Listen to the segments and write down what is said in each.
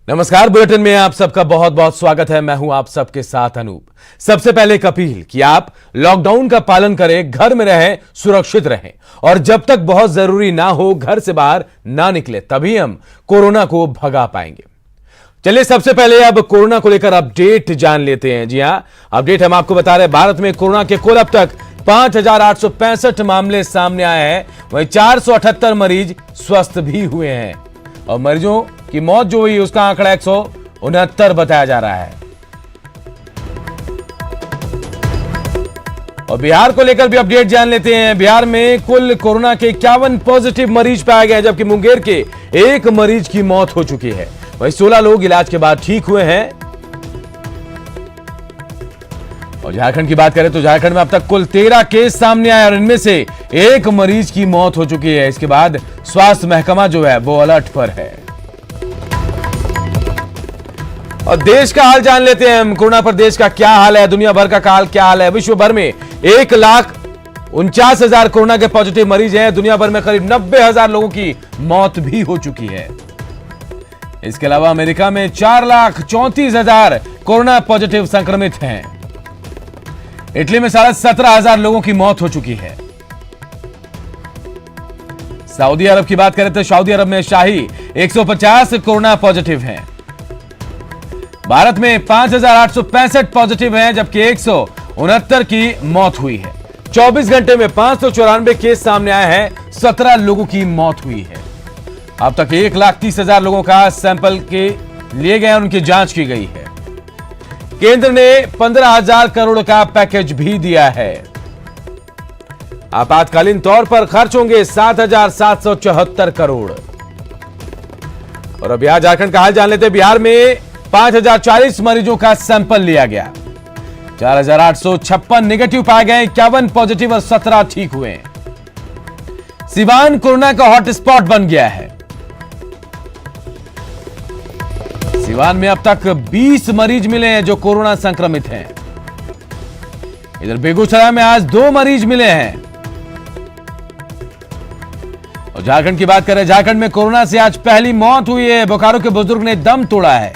नमस्कार, बुलेटिन में आप सबका बहुत बहुत स्वागत है। मैं हूं आप सबके साथ अनूप। सबसे पहले एक अपील कि आप लॉकडाउन का पालन करें, घर में रहें, सुरक्षित रहें और जब तक बहुत जरूरी ना हो घर से बाहर ना निकले, तभी हम कोरोना को भगा पाएंगे। चलिए सबसे पहले अब कोरोना को लेकर अपडेट जान लेते हैं। जी हां, अपडेट हम आपको बता रहे हैं। भारत में कोरोना के कुल अब तक 5,865 मामले सामने आए हैं, वहीं 478 मरीज स्वस्थ भी हुए हैं और मरीजों की मौत जो हुई उसका आंकड़ा 169 बताया जा रहा है। और बिहार को लेकर भी अपडेट जान लेते हैं। बिहार में कुल कोरोना के 51 पॉजिटिव मरीज पाए गए, जबकि मुंगेर के एक मरीज की मौत हो चुकी है। वहीं 16 लोग इलाज के बाद ठीक हुए हैं। और झारखंड की बात करें तो झारखंड में अब तक कुल 13 केस सामने आए और इनमें से एक मरीज की मौत हो चुकी है। इसके बाद स्वास्थ्य महकमा जो है वो अलर्ट पर है। और देश का हाल जान लेते हैं हम। कोरोना पर देश का क्या हाल है, दुनिया भर का हाल क्या हाल है। विश्व भर में 1,49,000 कोरोना के पॉजिटिव मरीज हैं। दुनिया भर में करीब 90,000 लोगों की मौत भी हो चुकी है। इसके अलावा अमेरिका में 4,34,000 कोरोना पॉजिटिव संक्रमित हैं। इटली में 17,500 लोगों की मौत हो चुकी है। सऊदी अरब की बात करें तो सऊदी अरब में शाही 150 कोरोना पॉजिटिव हैं। भारत में 5,865 पॉजिटिव हैं, जबकि 169 की मौत हुई है। 24 घंटे में 594 केस सामने आए हैं, 17 लोगों की मौत हुई है। अब तक 1,30,000 लोगों का सैंपल के लिए गए और उनकी जांच की गई है। केंद्र ने 15,000 करोड़ का पैकेज भी दिया है। आपातकालीन तौर पर खर्च होंगे 7,774 करोड़। और अब यहां झारखंड का हाल जान लेते हैं। बिहार में 5,040 मरीजों का सैंपल लिया गया, 4,856 नेगेटिव पाए गए, 51 पॉजिटिव और 17 ठीक हुए। सिवान कोरोना का हॉटस्पॉट बन गया है। सिवान में अब तक 20 मरीज मिले हैं जो कोरोना संक्रमित हैं। इधर बेगूसराय में आज 2 मरीज मिले हैं। और झारखंड की बात करें, झारखंड में कोरोना से आज पहली मौत हुई है। बोकारो के बुजुर्ग ने दम तोड़ा है।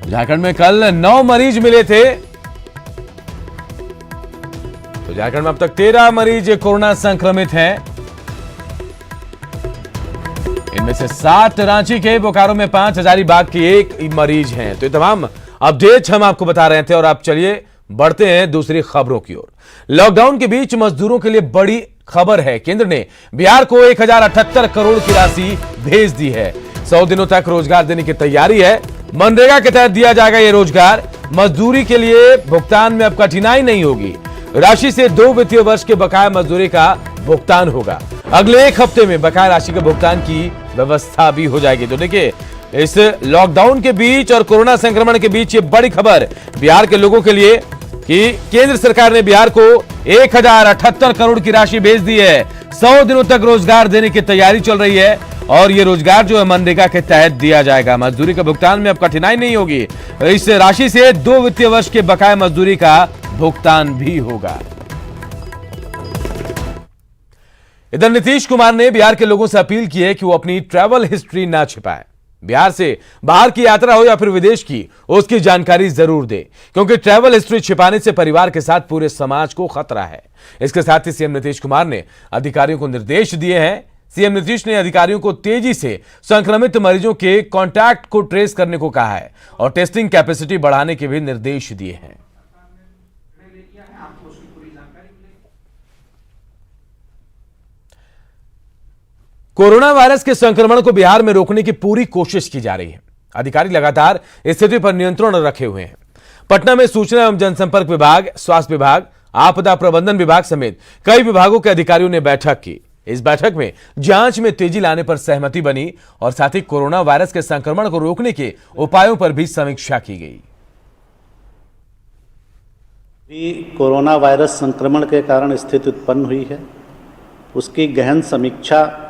झारखंड में कल 9 मरीज मिले थे। तो झारखंड में अब तक 13 मरीज कोरोना संक्रमित हैं। इनमें से 7 रांची के, बोकारो में 5, हजारीबाग की 1 मरीज हैं। तो ये तमाम अपडेट हम आपको बता रहे थे और आप चलिए बढ़ते हैं दूसरी खबरों की ओर। लॉकडाउन के बीच मजदूरों के लिए बड़ी खबर है। केंद्र ने बिहार को 1,078 करोड़ की राशि भेज दी है। 100 दिनों तक रोजगार देने की तैयारी है। मनरेगा के तहत दिया जाएगा ये रोजगार। मजदूरी के लिए भुगतान में अब कठिनाई नहीं होगी। राशि से 2 वित्तीय वर्ष के बकाया मजदूरी का भुगतान होगा। अगले 1 हफ्ते में बकाया राशि के भुगतान की व्यवस्था भी हो जाएगी। तो देखिए, इस लॉकडाउन के बीच और कोरोना संक्रमण के बीच ये बड़ी खबर बिहार के लोगों के लिए कि केंद्र सरकार ने बिहार को 1,078 करोड़ की राशि भेज दी है। 100 दिनों तक रोजगार देने की तैयारी चल रही है और ये रोजगार जो है मनरेगा के तहत दिया जाएगा। मजदूरी के भुगतान में अब कठिनाई नहीं होगी। इस राशि से 2 वित्तीय वर्ष के बकाया मजदूरी का भुगतान भी होगा। इधर नीतीश कुमार ने बिहार के लोगों से अपील की है कि वो अपनी ट्रैवल हिस्ट्री ना छिपाएं। बिहार से बाहर की यात्रा हो या फिर विदेश की, उसकी जानकारी जरूर दें, क्योंकि ट्रैवल हिस्ट्री छिपाने से परिवार के साथ पूरे समाज को खतरा है। इसके साथ ही सीएम नीतीश कुमार ने अधिकारियों को निर्देश दिए हैं। सीएम नीतीश ने अधिकारियों को तेजी से संक्रमित मरीजों के कॉन्टैक्ट को ट्रेस करने को कहा है और टेस्टिंग कैपेसिटी बढ़ाने के भी निर्देश दिए हैं। कोरोना वायरस के संक्रमण को बिहार में रोकने की पूरी कोशिश की जा रही है। अधिकारी लगातार स्थिति पर नियंत्रण रखे हुए हैं। पटना में सूचना एवं जनसंपर्क विभाग, स्वास्थ्य विभाग, आपदा प्रबंधन विभाग समेत कई विभागों के अधिकारियों ने बैठक की। इस बैठक में जांच में तेजी लाने पर सहमति बनी और साथ ही कोरोना वायरस के संक्रमण को रोकने के उपायों पर भी समीक्षा की गई। कोरोना वायरस संक्रमण के कारण स्थिति उत्पन्न हुई है, उसकी गहन समीक्षा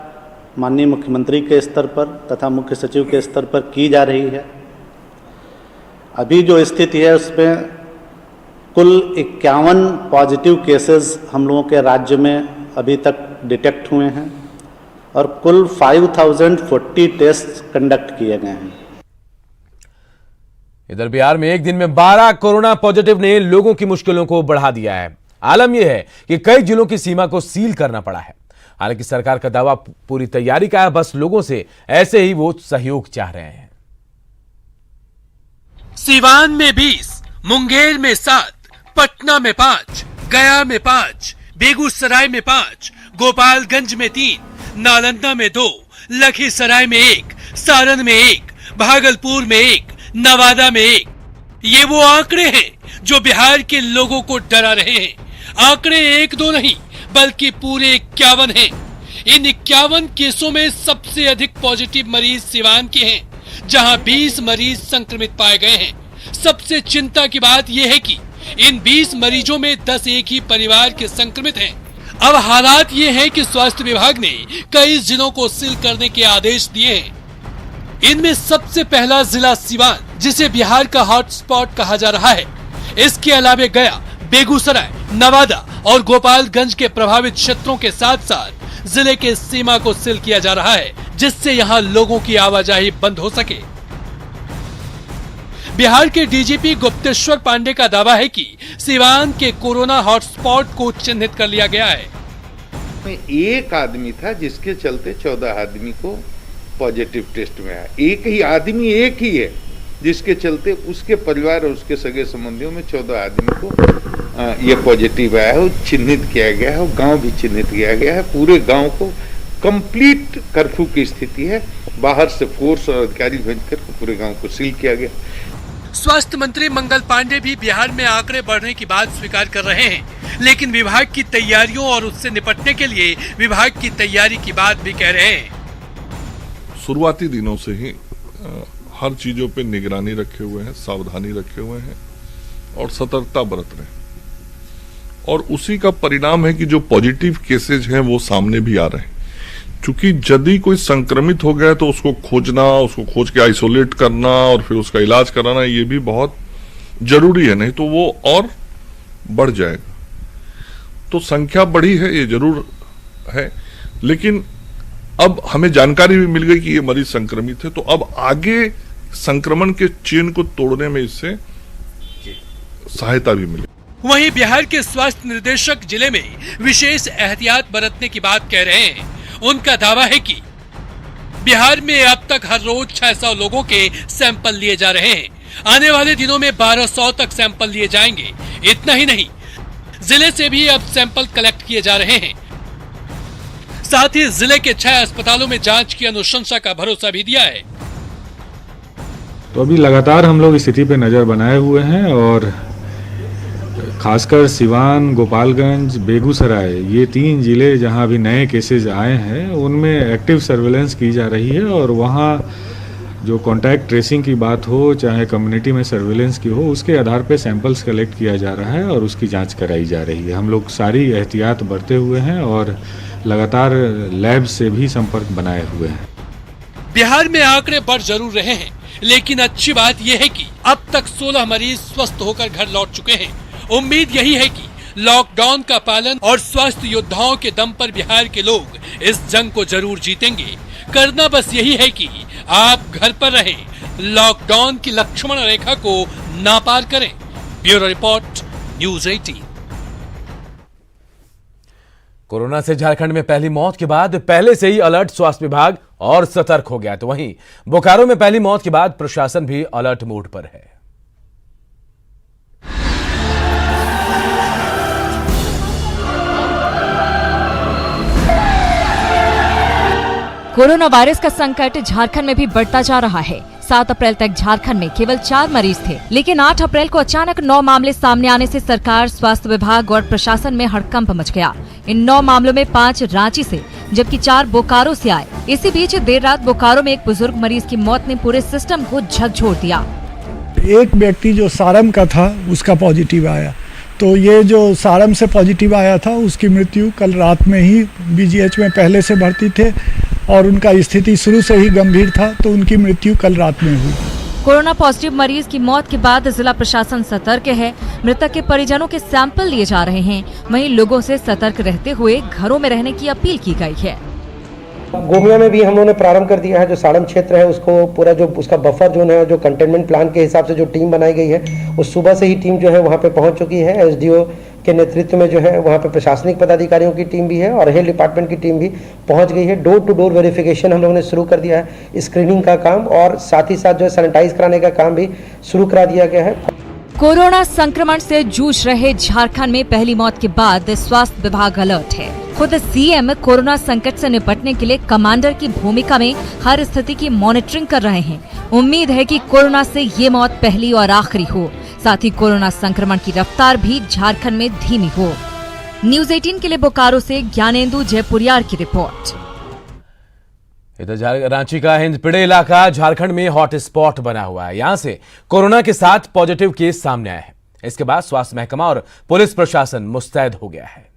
माननीय मुख्यमंत्री के स्तर पर तथा मुख्य सचिव के स्तर पर की जा रही है। अभी जो स्थिति है उसमें कुल 51 पॉजिटिव केसेस हम लोगों के राज्य में अभी तक डिटेक्ट हुए हैं और कुल 5040 टेस्ट कंडक्ट किए गए हैं। इधर बिहार में एक दिन में 12 कोरोना पॉजिटिव ने लोगों की मुश्किलों को बढ़ा दिया है। आलम यह है कि कई जिलों की सीमा को सील करना पड़ा है। हालांकि सरकार का दावा पूरी तैयारी का है, बस लोगों से ऐसे ही वो सहयोग चाह रहे हैं। सीवान में 20, मुंगेर में 7, पटना में 5, गया में 5, बेगूसराय में 5, गोपालगंज में 3, नालंदा में 2, लखीसराय में 1, सारण में 1, भागलपुर में 1, नवादा में 1। ये वो आंकड़े हैं जो बिहार के लोगों को डरा रहे हैं। आंकड़े 1-2 नहीं बल्कि पूरे 51 हैं। इन 51 केसों में सबसे अधिक पॉजिटिव मरीज सिवान के हैं, जहां 20 मरीज संक्रमित पाए गए हैं। सबसे चिंता की बात यह है कि इन 20 मरीजों में 10 एक ही परिवार के संक्रमित हैं। अब हालात ये है कि स्वास्थ्य विभाग ने कई जिलों को सील करने के आदेश दिए हैं। इनमें सबसे पहला जिला सिवान, जिसे बिहार का हॉटस्पॉट कहा जा रहा है। इसके अलावे गया, बेगूसराय, नवादा और गोपालगंज के प्रभावित क्षेत्रों के साथ साथ जिले के सीमा को सील किया जा रहा है, जिससे यहां लोगों की आवाजाही बंद हो सके। बिहार के डीजीपी गुप्तेश्वर पांडे का दावा है कि सिवान के कोरोना हॉटस्पॉट को चिन्हित कर लिया गया है। एक आदमी था जिसके चलते 14 आदमी को पॉजिटिव टेस्ट में आया। एक ही आदमी, एक ही है जिसके चलते उसके परिवार और उसके सगे संबंधियों में 14 आदमी को ये पॉजिटिव आया है। चिन्हित किया गया है और गांव भी चिन्हित किया गया है। पूरे गांव को कंप्लीट कर्फ्यू की स्थिति है। बाहर से फोर्स और अधिकारी भेजकर पूरे गांव को सील किया गया। स्वास्थ्य मंत्री मंगल पांडे भी बिहार में आंकड़े बढ़ने की बात स्वीकार कर रहे हैं, लेकिन विभाग की तैयारियों और उससे निपटने के लिए विभाग की तैयारी की बात भी कह रहे हैं। शुरुआती दिनों से ही हर चीजों पे निगरानी रखे हुए हैं, सावधानी रखे हुए हैं और सतर्कता बरत रहे हैं। और उसी का परिणाम है कि जो पॉजिटिव केसेज हैं वो सामने भी आ रहे हैं। क्योंकि यदि कोई संक्रमित हो गया तो उसको खोजना, उसको खोज के आइसोलेट करना और फिर उसका इलाज कराना, ये भी बहुत जरूरी है, नहीं तो वो और बढ़ जाएगा। तो संख्या बढ़ी है, ये जरूर है, लेकिन अब हमें जानकारी भी मिल गई कि ये मरीज संक्रमित है, तो अब आगे संक्रमण के चेन को तोड़ने में इससे सहायता भी मिली। वहीं बिहार के स्वास्थ्य निदेशक जिले में विशेष एहतियात बरतने की बात कह रहे हैं। उनका दावा है कि बिहार में अब तक हर रोज 600 लोगों के सैंपल लिए जा रहे हैं। आने वाले दिनों में 1200 तक सैंपल लिए जाएंगे। इतना ही नहीं, जिले से भी अब सैंपल कलेक्ट किए जा रहे हैं। साथ ही जिले के 6 अस्पतालों में जांच की अनुशंसा का भरोसा भी दिया है। तो अभी लगातार हम लोग स्थिति पे नज़र बनाए हुए हैं और खासकर सिवान, गोपालगंज, बेगूसराय, ये 3 जिले जहां अभी नए केसेज आए हैं उनमें एक्टिव सर्वेलेंस की जा रही है और वहां जो कॉन्टैक्ट ट्रेसिंग की बात हो चाहे कम्युनिटी में सर्वेलेंस की हो, उसके आधार पे सैंपल्स कलेक्ट किया जा रहा है और उसकी जांच कराई जा रही है। हम लोग सारी एहतियात बरते हुए हैं और लगातार लैब से भी संपर्क बनाए हुए हैं। बिहार में आंकड़े बढ़ जरूर रहे हैं, लेकिन अच्छी बात यह है कि अब तक 16 मरीज स्वस्थ होकर घर लौट चुके हैं। उम्मीद यही है कि लॉकडाउन का पालन और स्वास्थ्य योद्धाओं के दम पर बिहार के लोग इस जंग को जरूर जीतेंगे। करना बस यही है कि आप घर पर रहें, लॉकडाउन की लक्ष्मण रेखा को ना पार करें। Bureau report, news 18। कोरोना से झारखंड में पहली मौत के बाद पहले से ही अलर्ट स्वास्थ्य विभाग और सतर्क हो गया, तो वहीं बोकारो में पहली मौत के बाद प्रशासन भी अलर्ट मोड पर है। कोरोना वायरस का संकट झारखंड में भी बढ़ता जा रहा है। 7 अप्रैल तक झारखंड में केवल 4 मरीज थे, लेकिन 8 अप्रैल को अचानक 9 मामले सामने आने से सरकार, स्वास्थ्य विभाग और प्रशासन में हड़कंप मच गया। इन 9 मामलों में 5 रांची से जबकि 4 बोकारो से आए। इसी बीच देर रात बोकारो में एक बुजुर्ग मरीज की मौत ने पूरे सिस्टम को झकझोर दिया। एक व्यक्ति जो सारम का था उसका पॉजिटिव आया, तो ये जो सारम से पॉजिटिव आया था उसकी मृत्यु कल रात में ही बीजीएच में पहले से भर्ती थे और उनका स्थिति शुरू से ही गंभीर था, तो उनकी मृत्यु कल रात में हुई। कोरोना पॉजिटिव मरीज की मौत के बाद जिला प्रशासन सतर्क है। मृतक के परिजनों के सैंपल लिए जा रहे हैं। वहीं लोगों से सतर्क रहते हुए घरों में रहने की अपील की गई है। गोमिया में भी हम लोगों ने प्रारंभ कर दिया है। जो साड़म क्षेत्र है उसको पूरा जो उसका बफर जोन है, जो कंटेनमेंट प्लान के हिसाब से जो टीम बनाई गई है, उस सुबह से ही टीम जो है वहाँ पे पहुँच चुकी है। एसडीओ के नेतृत्व में जो है वहाँ पे प्रशासनिक पदाधिकारियों की टीम भी है और हेल्थ डिपार्टमेंट की टीम भी पहुँच गई है। डोर टू डोर वेरिफिकेशन हम लोगों ने शुरू कर दिया है, स्क्रीनिंग का काम, और साथ ही साथ जो है सैनिटाइज कराने का काम भी शुरू करा दिया गया है। कोरोना संक्रमण से जूझ रहे झारखंड में पहली मौत के बाद स्वास्थ्य विभाग अलर्ट है। खुद सीएम कोरोना संकट से निपटने के लिए कमांडर की भूमिका में हर स्थिति की मॉनिटरिंग कर रहे हैं। उम्मीद है कि कोरोना से ये मौत पहली और आखिरी हो। साथ ही कोरोना संक्रमण की रफ्तार भी झारखंड में धीमी हो। न्यूज़ 18 के लिए बोकारो से ज्ञानेंदु जयपुरियार की रिपोर्ट। इधर रांची का हिंदपीढ़ी इलाका झारखंड में हॉट स्पॉट बना हुआ है। यहां से कोरोना के 7 पॉजिटिव केस सामने आए हैं। इसके बाद स्वास्थ्य महकमा और पुलिस प्रशासन मुस्तैद हो गया है।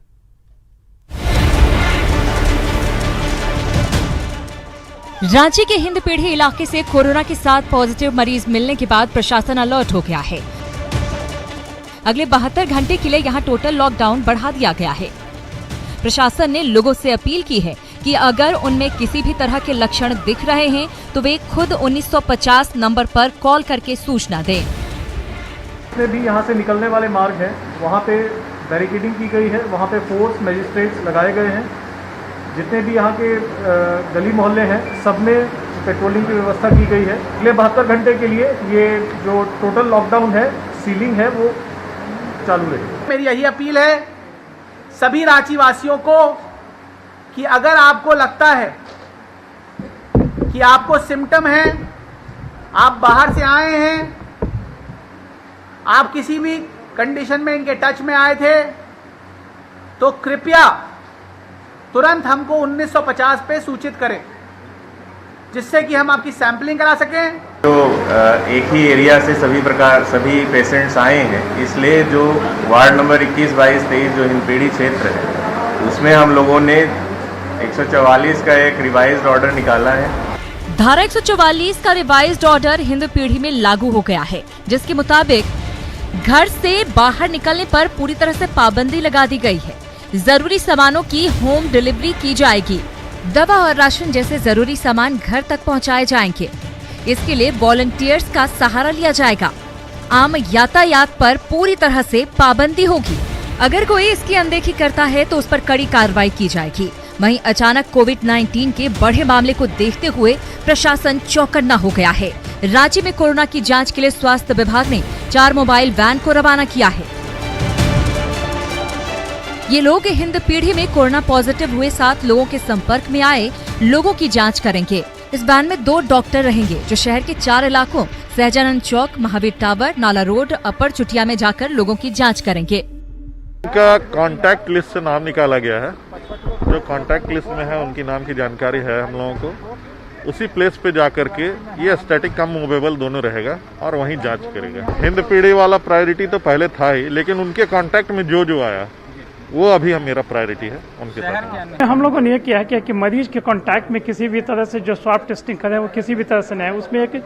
रांची के हिंदपीढ़ी इलाके से कोरोना के 7 पॉजिटिव मरीज मिलने के बाद प्रशासन अलर्ट हो गया है। अगले 72 घंटे के लिए यहां टोटल लॉकडाउन बढ़ा दिया गया है। प्रशासन ने लोगों से अपील की है कि अगर उनमें किसी भी तरह के लक्षण दिख रहे हैं तो वे खुद 1950 नंबर पर कॉल करके सूचना दें। जितने भी यहाँ से निकलने वाले मार्ग हैं वहाँ पे बैरिकेडिंग की गई है, वहाँ पे फोर्स मजिस्ट्रेट्स लगाए गए हैं। जितने भी यहाँ के गली मोहल्ले हैं सब में पेट्रोलिंग की व्यवस्था की गई है। अगले 72 घंटे के लिए ये जो टोटल लॉकडाउन है, सीलिंग है, वो चालू रहेगी। मेरी यही अपील है सभी रांची वासियों को कि अगर आपको लगता है कि आपको सिम्टम है, आप बाहर से आए हैं, आप किसी भी कंडीशन में इनके टच में आए थे, तो कृपया तुरंत हमको 1950 पे सूचित करें, जिससे कि हम आपकी सैंपलिंग करा सकें। तो एक ही एरिया से सभी पेशेंट्स आए हैं, इसलिए जो वार्ड नंबर 21, 22, 23 जो हिंदपीढ़ी क्षेत्र है उसमें हम लोगों ने 144 का एक रिवाइज्ड ऑर्डर निकाला है। धारा 144 का रिवाइज्ड ऑर्डर हिंदपीढ़ी में लागू हो गया है, जिसके मुताबिक घर से बाहर निकलने पर पूरी तरह से पाबंदी लगा दी गई है। जरूरी सामानों की होम डिलीवरी की जाएगी। दवा और राशन जैसे जरूरी सामान घर तक पहुंचाए जाएंगे। इसके लिए वॉलंटियर्स का सहारा लिया जाएगा। आम यातायात पर पूरी तरह से पाबंदी होगी। अगर कोई इसकी अनदेखी करता है तो उस पर कड़ी कार्रवाई की जाएगी। वहीं अचानक कोविड-19 के बढ़े मामले को देखते हुए प्रशासन चौकन्ना हो गया है। रांची में कोरोना की जांच के लिए स्वास्थ्य विभाग ने 4 मोबाइल वैन को रवाना किया है। ये लोग हिंदपीढ़ी में कोरोना पॉजिटिव हुए 7 लोगों के संपर्क में आए लोगों की जांच करेंगे। इस वैन में 2 डॉक्टर रहेंगे जो शहर के 4 इलाकों सहजानंद चौक, महावीर टावर, नाला रोड, अपर चुटिया में जाकर लोगों की जांच करेंगे। उनका कांटेक्ट लिस्ट से नाम निकाला गया है। जो कांटेक्ट लिस्ट में है उनकी नाम की जानकारी है हम लोगों को। उसी प्लेस पे जाकर के ये स्टैटिक कम मूवेबल दोनों रहेगा और वहीं जांच करेगा। हिंदपीढ़ी वाला प्रायोरिटी तो पहले था ही, लेकिन उनके कांटेक्ट में जो आया वो अभी मेरा प्रायोरिटी है उनके साथ। हम लोगों ने ये किया है कि मरीज के कांटेक्ट में किसी भी तरह से जो स्वाब टेस्टिंग करें वो किसी भी तरह से नहीं है। उसमें एक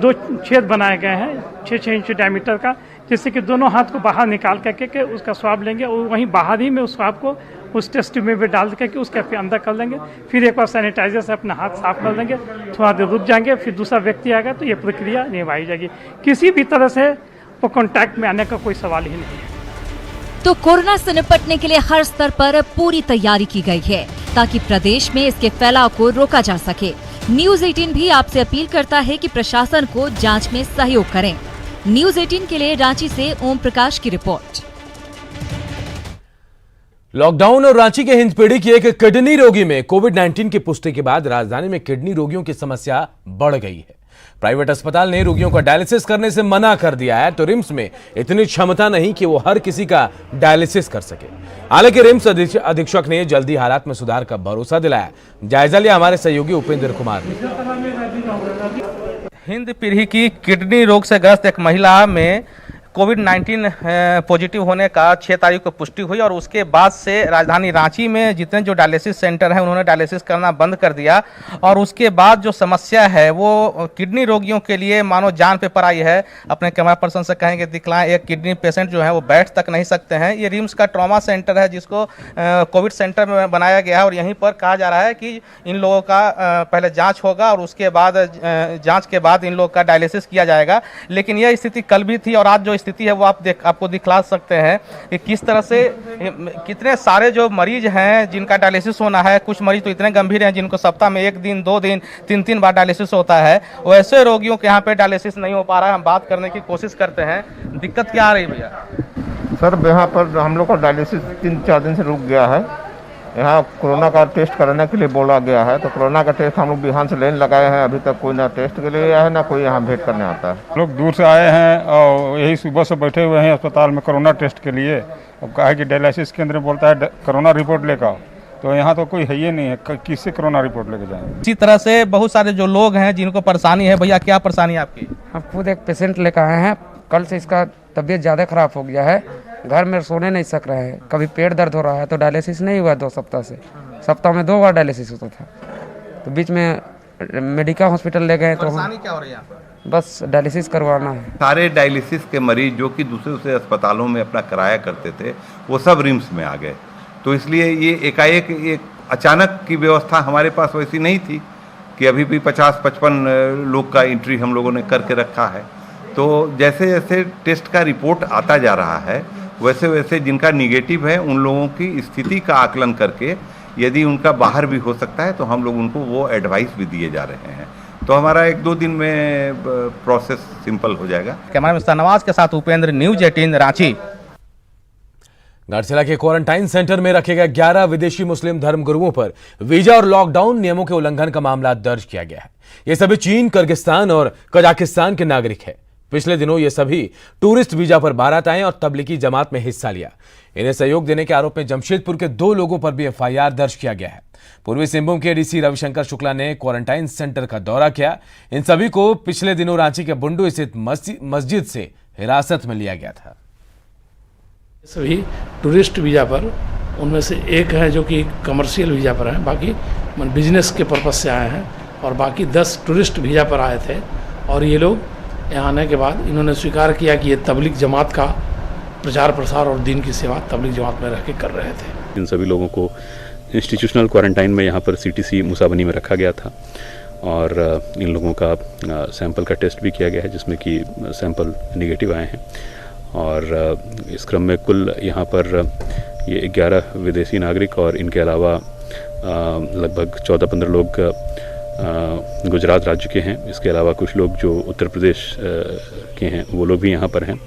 2 छेद बनाए गए हैं 6-6 इंच डायमीटर का, जिससे कि दोनों हाथ को बाहर निकाल करके के उसका स्वाब लेंगे और वहीं बाहर ही में उस स्वाब को उस टेस्ट ट्यूब में भी डाल करके उसके फिर अंदर कर लेंगे। फिर एक बार सैनिटाइजर से अपना हाथ साफ कर लेंगे, थोड़ा देर रुक जाएंगे, फिर दूसरा व्यक्ति आएगा तो ये प्रक्रिया निभाई जाएगी। किसी भी तरह से वो कॉन्टैक्ट में आने का कोई सवाल ही नहीं है। तो कोरोना से निपटने के लिए हर स्तर पर पूरी तैयारी की गई है ताकि प्रदेश में इसके फैलाव को रोका जा सके। न्यूज़ 18 भी आपसे अपील करता है कि प्रशासन को जांच में सहयोग करें। न्यूज़ 18 के लिए रांची से ओम प्रकाश की रिपोर्ट। लॉकडाउन और रांची के हिंदपीढ़ी की एक किडनी रोगी में कोविड-19 की पुष्टि के बाद राजधानी में किडनी रोगियों की समस्या बढ़ गई है। प्राइवेट अस्पताल ने रोगियों का डायलिसिस करने से मना कर दिया है, तो रिम्स में इतनी क्षमता नहीं कि वो हर किसी का डायलिसिस कर सके। हालांकि रिम्स अधीक्षक ने जल्दी हालात में सुधार का भरोसा दिलाया। जायजा लिया हमारे सहयोगी उपेंद्र कुमार ने। हिंदपीढ़ी की किडनी रोग से ग्रस्त एक महिला में कोविड-19 पॉजिटिव होने का 6 तारीख को पुष्टि हुई और उसके बाद से राजधानी रांची में जितने जो डायलिसिस सेंटर हैं उन्होंने डायलिसिस करना बंद कर दिया। और उसके बाद जो समस्या है वो किडनी रोगियों के लिए मानो जान पे पर आई है। अपने कैमरा पर्सन से कहेंगे दिखलाएं, एक किडनी पेशेंट जो है वो बैठ तक नहीं सकते हैं। ये रिम्स का ट्रॉमा सेंटर है जिसको कोविड सेंटर में बनाया गया है और यहीं पर कहा जा रहा है कि इन लोगों का पहले जाँच होगा और उसके बाद जाँच के बाद इन लोगों का डायलिसिस किया जाएगा। लेकिन यह स्थिति कल भी थी और आज जो स्थिति है वो आपको दिखला सकते हैं कि किस तरह से कितने सारे जो मरीज हैं जिनका डायलिसिस होना है। कुछ मरीज तो इतने गंभीर हैं जिनको सप्ताह में 1 दिन 2 दिन 3 बार डायलिसिस होता है। वैसे रोगियों के यहाँ पे डायलिसिस नहीं हो पा रहा है। हम बात करने की कोशिश करते हैं, दिक्कत क्या आ रही भैया? सर यहाँ पर हम लोग का डायलिसिस 3-4 दिन से रुक गया है। यहाँ कोरोना का टेस्ट कराने के लिए बोला गया है, तो कोरोना का टेस्ट हम लोग बिहान से लाइन लगाए हैं। अभी तक कोई ना टेस्ट के लिए आया है ना कोई यहाँ भेंट करने आता है। लोग दूर से आए हैं और यही सुबह से बैठे हुए हैं अस्पताल में कोरोना टेस्ट के लिए। अब कहा है कि डायलिसिस केंद्र बोलता है कोरोना रिपोर्ट लेकर, तो यहाँ तो कोई है ही नहीं है, किससे कोरोना रिपोर्ट लेके जाएंगे। इसी तरह से बहुत सारे जो लोग हैं जिनको परेशानी है। भैया क्या परेशानी है आपकी? हम खुद एक पेशेंट लेकर आए हैं। कल से इसका तबीयत ज़्यादा ख़राब हो गया है, घर में सोने नहीं सक रहे हैं। कभी पेट दर्द हो रहा है तो डायलिसिस नहीं हुआ 2 सप्ताह से। सप्ताह में 2 बार डायलिसिस होता था, तो बीच में मेडिका हॉस्पिटल ले गए। तो परेशानी क्या हो रही है? बस डायलिसिस करवाना है। सारे डायलिसिस के मरीज जो कि दूसरे अस्पतालों में अपना कराया करते थे वो सब रिम्स में आ गए। तो इसलिए ये एकाएक एक अचानक की व्यवस्था हमारे पास वैसी नहीं थी कि अभी भी 50-55 लोग का एंट्री हम लोगों ने करके रखा है। तो जैसे जैसे टेस्ट का रिपोर्ट आता जा रहा है वैसे वैसे जिनका निगेटिव है उन लोगों की स्थिति का आकलन करके यदि उनका बाहर भी हो सकता है तो हम लोग उनको वो एडवाइस भी दिए जा रहे हैं। तो हमारा 1-2 दिन में प्रोसेस सिंपल हो जाएगा। कैमरामैन शाहनवाज के साथ उपेंद्र, न्यूज़ 18 रांची। घाटशिला के क्वारंटाइन सेंटर में रखे गए 11 विदेशी मुस्लिम धर्मगुरुओं पर वीजा और लॉकडाउन नियमों के उल्लंघन का मामला दर्ज किया गया है। ये सभी चीन, किर्गिस्तान और कजाकिस्तान के नागरिक हैं। पिछले दिनों ये सभी टूरिस्ट वीजा पर भारत आए और तबलीगी जमात में हिस्सा लिया। इन्हें सहयोग देने के आरोप में जमशेदपुर के 2 लोगों पर भी एफआईआर दर्ज किया गया है। पूर्वी सिंहभूम के डीसी रविशंकर शुक्ला ने क्वारंटाइन सेंटर का दौरा किया। इन सभी को पिछले दिनों रांची के बुंडू स्थित मस्जिद से हिरासत में लिया गया था। सभी टूरिस्ट वीजा पर, उनमें से एक है जो कि कमर्शियल वीजा पर है, बाकी बिजनेस के पर्पज से आए हैं और बाकी 10 टूरिस्ट वीजा पर आए थे। और ये लोग यहाँ आने के बाद इन्होंने स्वीकार किया कि ये तबलीग जमात का प्रचार प्रसार और दीन की सेवा तबलीग जमात में रह के कर रहे थे। इन सभी लोगों को इंस्टीट्यूशनल क्वारंटाइन में यहाँ पर सीटीसी मूसाबनी में रखा गया था और इन लोगों का सैंपल का टेस्ट भी किया गया है जिसमें कि सैंपल निगेटिव आए हैं। और इस क्रम में कुल यहाँ पर ये 11 विदेशी नागरिक और इनके अलावा लगभग 14-15 लोग गुजरात राज्य के हैं। इसके अलावा कुछ लोग जो उत्तर प्रदेश के हैं वो लोग भी यहाँ पर हैं।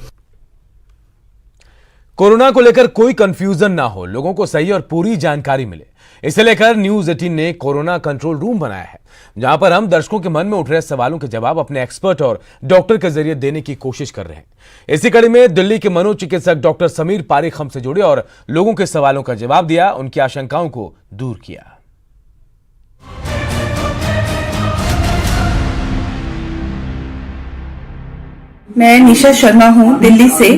कोरोना को लेकर कोई कंफ्यूजन ना हो, लोगों को सही और पूरी जानकारी मिले, इसे लेकर न्यूज़ 18 ने कोरोना कंट्रोल रूम बनाया है, जहां पर हम दर्शकों के मन में उठ रहे सवालों के जवाब अपने एक्सपर्ट और डॉक्टर के जरिए देने की कोशिश कर रहे हैं। इसी कड़ी में दिल्ली के मनोचिकित्सक डॉक्टर समीर पारिक हमसे जुड़े और लोगों के सवालों का जवाब दिया, उनकी आशंकाओं को दूर किया। मैं निशा शर्मा हूँ दिल्ली से।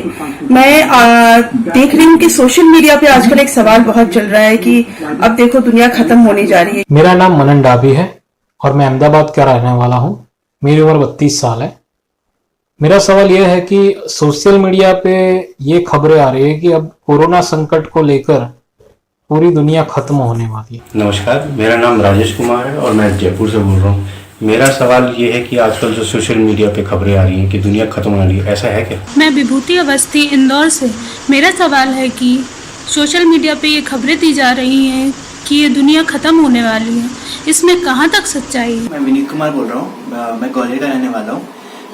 मैं देख रही हूँ कि सोशल मीडिया पे आजकल एक सवाल बहुत चल रहा है कि अब देखो दुनिया खत्म होने जा रही है। मेरा नाम मनन डाबी है और मैं अहमदाबाद का रहने वाला हूँ। मेरी उम्र 32 साल है। मेरा सवाल यह है कि सोशल मीडिया पे ये खबरें आ रही है कि अब कोरोना संकट को लेकर पूरी दुनिया खत्म होने वाली है। नमस्कार, मेरा नाम राजेश कुमार है और मैं जयपुर से बोल रहा हूँ। मेरा सवाल ये है कि आजकल जो सोशल मीडिया पे खबरें आ रही हैं कि दुनिया खत्म होने वाली है, ऐसा है क्या? मैं विभूति अवस्थी इंदौर से। मेरा सवाल है कि सोशल मीडिया पे ये खबरें दी जा रही हैं कि ये दुनिया खत्म होने वाली है, इसमें कहाँ तक सच्चाई है? मैं विनीत कुमार बोल रहा हूँ, मैं ग्वालियर का रहने वाला हूँ।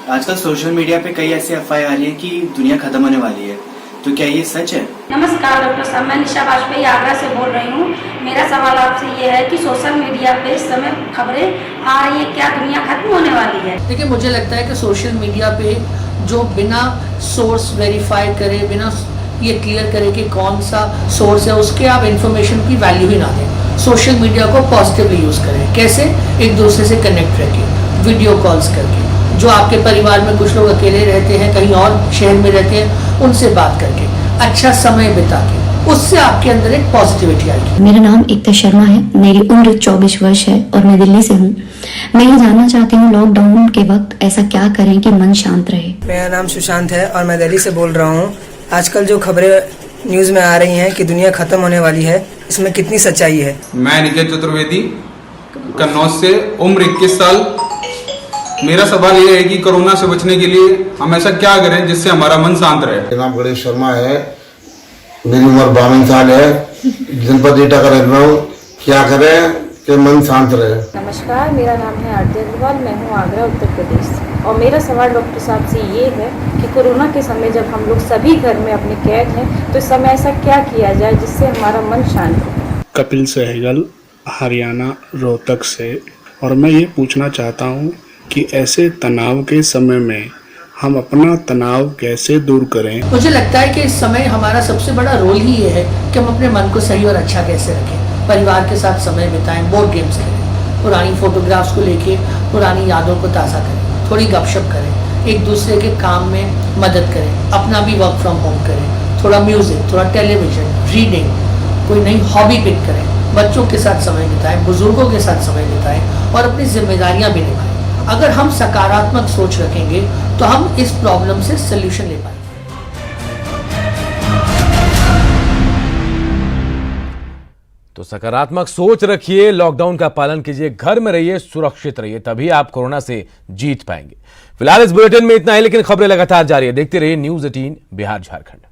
आजकल सोशल मीडिया पे कई ऐसी अफवाहें आ रही है कि दुनिया खत्म होने वाली है, तो क्या ये सच है? नमस्कार डॉक्टर साहब, मैं निशा वाजपेयी आगरा से बोल रही हूँ। मेरा सवाल आपसे ये है कि सोशल मीडिया पे इस समय खबरें आ रही है, क्या दुनिया खत्म होने वाली है? देखिए, मुझे लगता है कि सोशल मीडिया पे जो बिना सोर्स वेरीफाई करे, बिना ये क्लियर करे कि कौन सा सोर्स है, उसके आप इन्फॉर्मेशन की वैल्यू ही ना दें। सोशल मीडिया को पॉजिटिवली यूज करें। कैसे? एक दूसरे से कनेक्ट रखें, वीडियो कॉल्स करके, जो आपके परिवार में कुछ लोग अकेले रहते हैं, कहीं और शहर में रहते हैं, उनसे बात करके अच्छा समय बिता के उससे आपके अंदर एक पॉजिटिविटी आएगी। मेरा नाम एकता शर्मा है, मेरी उम्र 24 वर्ष है और मैं दिल्ली से हूँ। मैं ये जानना चाहती हूँ लॉकडाउन के वक्त ऐसा क्या करें कि मन शांत रहे। मेरा नाम सुशांत है और मैं दिल्ली से बोल रहा हूँ। आजकल जो खबरें न्यूज़ में आ रही हैं कि दुनिया खत्म होने वाली है, इसमें कितनी सच्चाई है? मैं निकेत चतुर्वेदी, कन्नौज से, उम्र 21 साल। मेरा सवाल ये है कि कोरोना से बचने के लिए हम ऐसा क्या करें जिससे हमारा मन शांत रहे। मेरा नाम गणेश शर्मा है, मेरी उम्र 52 साल है, जनपद एटा का रहता हूँ। क्या करें कि मन शांत रहे? नमस्कार, मेरा नाम है आरती अग्रवाल, मैं हूँ आगरा, उत्तर प्रदेश से। और मेरा सवाल डॉक्टर साहब से ये है कि कोरोना के समय जब हम लोग सभी घर में अपने कैद हैं, तो इस समय ऐसा क्या किया जाए जिससे हमारा मन शांत रहे। कपिल सहगल, हरियाणा, रोहतक से। और मैं ये पूछना चाहता हूँ कि ऐसे तनाव के समय में हम अपना तनाव कैसे दूर करें। मुझे लगता है कि इस समय हमारा सबसे बड़ा रोल ही ये है कि हम अपने मन को सही और अच्छा कैसे रखें। परिवार के साथ समय बिताएं, बोर्ड गेम्स खेलें, पुरानी फोटोग्राफ्स को लेके पुरानी यादों को ताज़ा करें, थोड़ी गपशप करें, एक दूसरे के काम में मदद करें, अपना भी वर्क फ्रॉम होम करें, थोड़ा म्यूजिक, थोड़ा टेलीविजन, रीडिंग, कोई नई हॉबी पिक करें, बच्चों के साथ समय बिताएं, बुजुर्गों के साथ समय बिताएं और अपनी जिम्मेदारियां भी निभाएं। अगर हम सकारात्मक सोच रखेंगे तो हम इस प्रॉब्लम से सल्यूशन ले पाएंगे। तो सकारात्मक सोच रखिए, लॉकडाउन का पालन कीजिए, घर में रहिए, सुरक्षित रहिए, तभी आप कोरोना से जीत पाएंगे। फिलहाल इस बुलेटिन में इतना ही, लेकिन खबरें लगातार जारी है। देखते रहिए न्यूज़ 18 बिहार झारखंड।